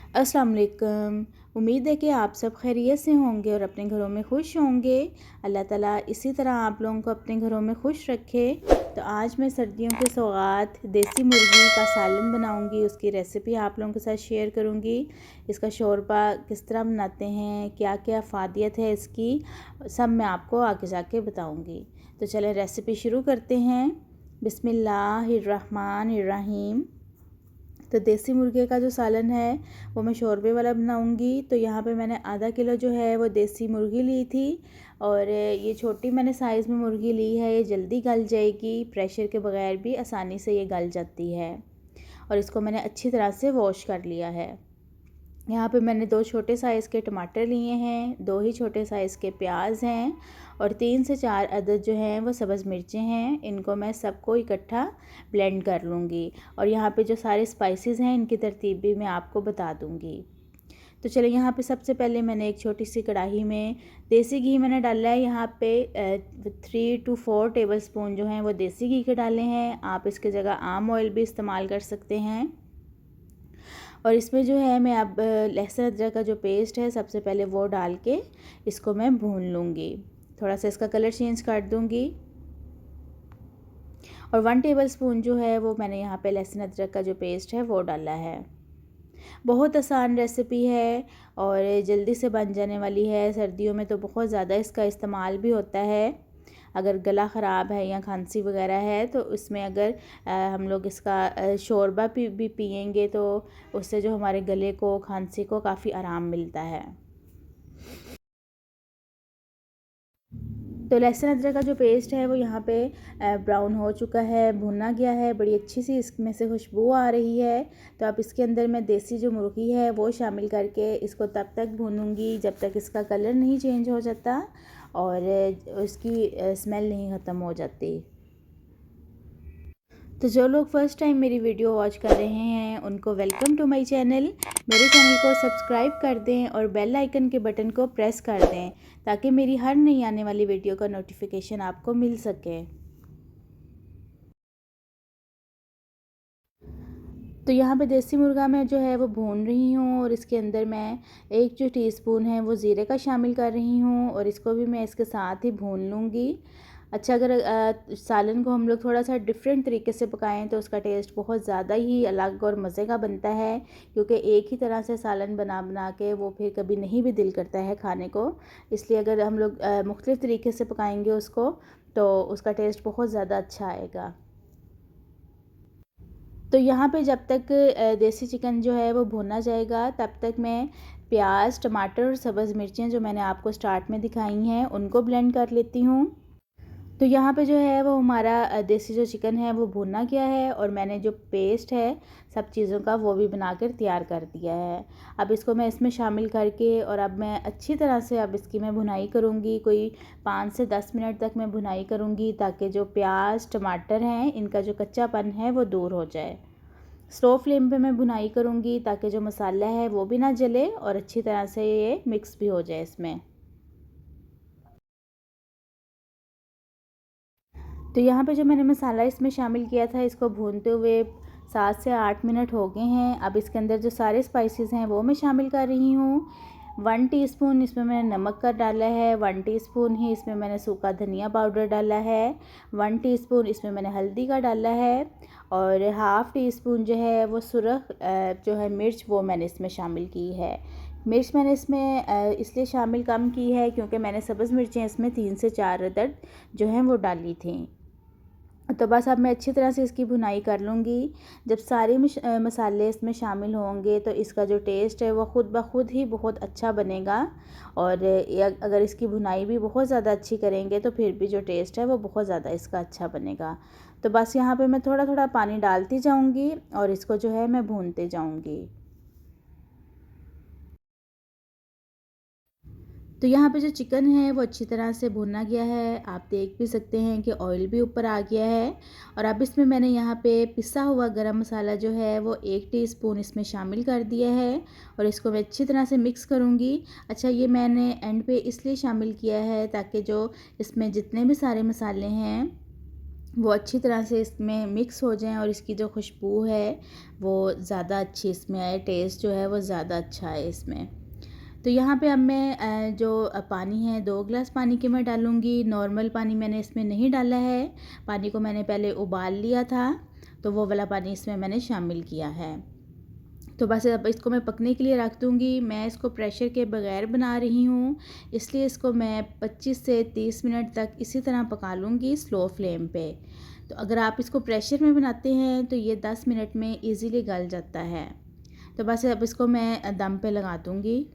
अस्सलाम वालेकुम। उम्मीद है कि आप सब खैरियत से होंगे और अपने घरों में खुश होंगे। अल्लाह ताला इसी तरह आप लोगों को अपने घरों में खुश रखे। तो आज मैं सर्दियों के सौगात देसी मुर्गी का सालन बनाऊंगी, उसकी रेसिपी आप लोगों के साथ शेयर करूंगी। इसका शोरबा किस तरह बनाते हैं, क्या क्या फ़ायदियत है इसकी, सब मैं आपको आगे जाके बताऊँगी। तो चलें रेसिपी शुरू करते हैं। बिस्मिल्लाहिर्रहमानिर्रहीम। तो देसी मुर्गे का जो सालन है वो मैं शोरबे वाला बनाऊंगी। तो यहाँ पे मैंने आधा किलो जो है वो देसी मुर्गी ली थी, और ये छोटी मैंने साइज़ में मुर्गी ली है। ये जल्दी गल जाएगी, प्रेशर के बगैर भी आसानी से ये गल जाती है। और इसको मैंने अच्छी तरह से वॉश कर लिया है। यहाँ पे मैंने 2 छोटे साइज़ के टमाटर लिए हैं, 2 ही छोटे साइज़ के प्याज हैं, और 3 से 4 अदद जो हैं वो सब्ज़ मिर्चें हैं। इनको मैं सबको इकट्ठा ब्लेंड कर लूँगी। और यहाँ पे जो सारे स्पाइसेस हैं इनकी तरतीब भी मैं आपको बता दूँगी। तो चलिए, यहाँ पे सबसे पहले मैंने एक छोटी सी कढ़ाई में देसी घी मैंने डाला है। यहाँ पे 3 to 4 टेबल स्पून जो हैं वो देसी घी के डाले हैं। आप इसकी जगह आम ऑयल भी इस्तेमाल कर सकते हैं। और इसमें जो है मैं अब लहसुन अदरक का जो पेस्ट है सबसे पहले वो डाल के इसको मैं भून लूँगी। थोड़ा सा इसका कलर चेंज कर दूँगी। और 1 टेबल स्पून जो है वो मैंने यहाँ पे लहसुन अदरक का जो पेस्ट है वो डाला है। बहुत आसान रेसिपी है और जल्दी से बन जाने वाली है। सर्दियों में तो बहुत ज़्यादा इसका इस्तेमाल भी होता है। अगर गला ख़राब है या खांसी वगैरह है तो उसमें अगर हम लोग इसका शोरबा भी पिएंगे तो उससे जो हमारे गले को, खांसी को काफ़ी आराम मिलता है। तो लहसुन अदरक का जो पेस्ट है वो यहाँ पे ब्राउन हो चुका है, भुना गया है, बड़ी अच्छी सी इसमें से खुशबू आ रही है। तो अब इसके अंदर मैं देसी जो मुर्गी है वो शामिल करके इसको तब तक भूनूंगी जब तक इसका कलर नहीं चेंज हो जाता और उसकी स्मेल नहीं ख़त्म हो जाती। तो जो लोग फ़र्स्ट टाइम मेरी वीडियो वॉच कर रहे हैं उनको वेलकम टू माय चैनल। मेरे चैनल को सब्सक्राइब कर दें और बेल आइकन के बटन को प्रेस कर दें ताकि मेरी हर नई आने वाली वीडियो का नोटिफिकेशन आपको मिल सके। तो यहाँ पे देसी मुर्गा मैं जो है वो भून रही हूँ और इसके अंदर मैं 1 जो टीस्पून है वो ज़ीरे का शामिल कर रही हूँ और इसको भी मैं इसके साथ ही भून लूँगी। अच्छा, अगर सालन को हम लोग थोड़ा सा डिफरेंट तरीके से पकाएं तो उसका टेस्ट बहुत ज़्यादा ही अलग और मज़े का बनता है, क्योंकि एक ही तरह से सालन बना बना के वो फिर कभी नहीं भी दिल करता है खाने को। इसलिए अगर हम लोग मुख्तलिफ़ तरीके से पकाएंगे उसको तो उसका टेस्ट बहुत ज़्यादा अच्छा आएगा। तो यहाँ पे जब तक देसी चिकन जो है वो भुना जाएगा तब तक मैं प्याज, टमाटर और सब्ज़ मिर्चें जो मैंने आपको स्टार्ट में दिखाई हैं उनको ब्लेंड कर लेती हूँ। तो यहाँ पे जो है वो हमारा देसी जो चिकन है वो भुना गया है और मैंने जो पेस्ट है सब चीज़ों का वो भी बनाकर तैयार कर दिया है। अब इसको मैं इसमें शामिल करके और अब मैं अच्छी तरह से अब इसकी मैं भुनाई करूँगी। कोई 5 से 10 मिनट तक मैं भुनाई करूँगी ताकि जो प्याज, टमाटर हैं इनका जो कच्चापन है वो दूर हो जाए। स्लो फ्लेम पे मैं भुनाई करूँगी ताकि जो मसाला है वो भी ना जले और अच्छी तरह से ये मिक्स भी हो जाए इसमें। तो यहाँ पे जो मैंने मसाला इसमें शामिल किया था इसको भूनते हुए 7 से 8 मिनट हो गए हैं। अब इसके अंदर जो सारे स्पाइसेस हैं वो मैं शामिल कर रही हूँ। 1 टीस्पून इसमें मैंने नमक का डाला है, 1 टीस्पून ही इसमें मैंने सूखा धनिया पाउडर डाला है, 1 टीस्पून इसमें मैंने हल्दी का डाला है और हाफ़ टी स्पून जो है वो सुरख जो है मिर्च वो मैंने इसमें शामिल की है। मिर्च मैंने इसमें इसलिए शामिल कम की है क्योंकि मैंने सब्ज़ मिर्चें इसमें 3 से 4 अदद जो हैं वो डाली थी। तो बस अब मैं अच्छी तरह से इसकी भुनाई कर लूँगी। जब सारे मसाले इसमें शामिल होंगे तो इसका जो टेस्ट है वो ख़ुद ब खुद ही बहुत अच्छा बनेगा। और अगर इसकी भुनाई भी बहुत ज़्यादा अच्छी करेंगे तो फिर भी जो टेस्ट है वो बहुत ज़्यादा इसका अच्छा बनेगा। तो बस यहाँ पे मैं थोड़ा थोड़ा पानी डालती जाऊँगी और इसको जो है मैं भूनते जाऊँगी। तो यहाँ पे जो चिकन है वो अच्छी तरह से भुना गया है। आप देख भी सकते हैं कि ऑयल भी ऊपर आ गया है। और अब इसमें मैंने यहाँ पे पिसा हुआ गरम मसाला जो है वो 1 टीस्पून इसमें शामिल कर दिया है और इसको मैं अच्छी तरह से मिक्स करूँगी। अच्छा, ये मैंने एंड पे इसलिए शामिल किया है ताकि जो इसमें जितने भी सारे मसाले हैं वो अच्छी तरह से इसमें मिक्स हो जाएं और इसकी जो खुशबू है वो ज़्यादा अच्छी इसमें आए, टेस्ट जो है वो ज़्यादा अच्छा है इसमें। तो यहाँ पे अब मैं जो पानी है 2 गिलास पानी के मैं डालूँगी। नॉर्मल पानी मैंने इसमें नहीं डाला है, पानी को मैंने पहले उबाल लिया था, तो वो वाला पानी इसमें मैंने शामिल किया है। तो बस अब इसको मैं पकने के लिए रख दूँगी। मैं इसको प्रेशर के बग़ैर बना रही हूँ, इसलिए इसको मैं 25 से 30 मिनट तक इसी तरह पका लूँगी स्लो फ्लेम पे। तो अगर आप इसको प्रेशर में बनाते हैं तो ये 10 मिनट में ईज़िली गल जाता है। तो बस अब इसको मैं दम पे लगा दूँगी।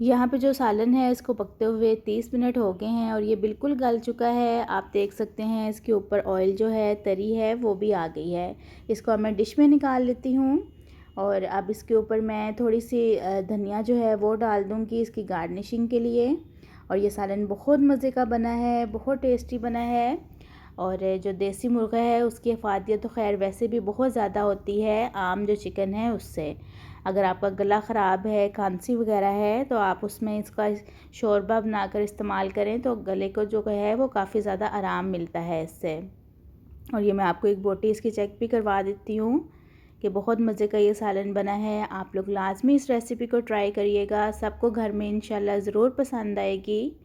यहाँ पे जो सालन है इसको पकते हुए 30 मिनट हो गए हैं और ये बिल्कुल गल चुका है। आप देख सकते हैं इसके ऊपर ऑयल जो है, तरी है, वो भी आ गई है। इसको अब मैं डिश में निकाल लेती हूँ और अब इसके ऊपर मैं थोड़ी सी धनिया जो है वो डाल दूँगी इसकी गार्निशिंग के लिए। और ये सालन बहुत मज़े का बना है, बहुत टेस्टी बना है। और जो देसी मुर्गा है उसकी अफादियत तो खैर वैसे भी बहुत ज़्यादा होती है आम जो चिकन है उससे। अगर आपका गला ख़राब है, खांसी वगैरह है, तो आप उसमें इसका शोरबा बनाकर इस्तेमाल करें तो गले को जो है वो काफ़ी ज़्यादा आराम मिलता है इससे। और ये मैं आपको एक बोटी इसकी चेक भी करवा देती हूँ कि बहुत मज़े का ये सालन बना है। आप लोग लाज़मी इस रेसिपी को ट्राई करिएगा, सबको घर में इंशाल्लाह ज़रूर पसंद आएगी।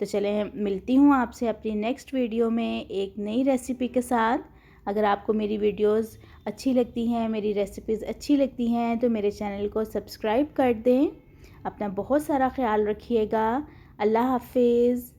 तो चलें, मिलती हूँ आपसे अपनी नेक्स्ट वीडियो में एक नई रेसिपी के साथ। अगर आपको मेरी वीडियोस अच्छी लगती हैं, मेरी रेसिपीज़ अच्छी लगती हैं, तो मेरे चैनल को सब्सक्राइब कर दें। अपना बहुत सारा ख्याल रखिएगा। अल्लाह हाफिज़।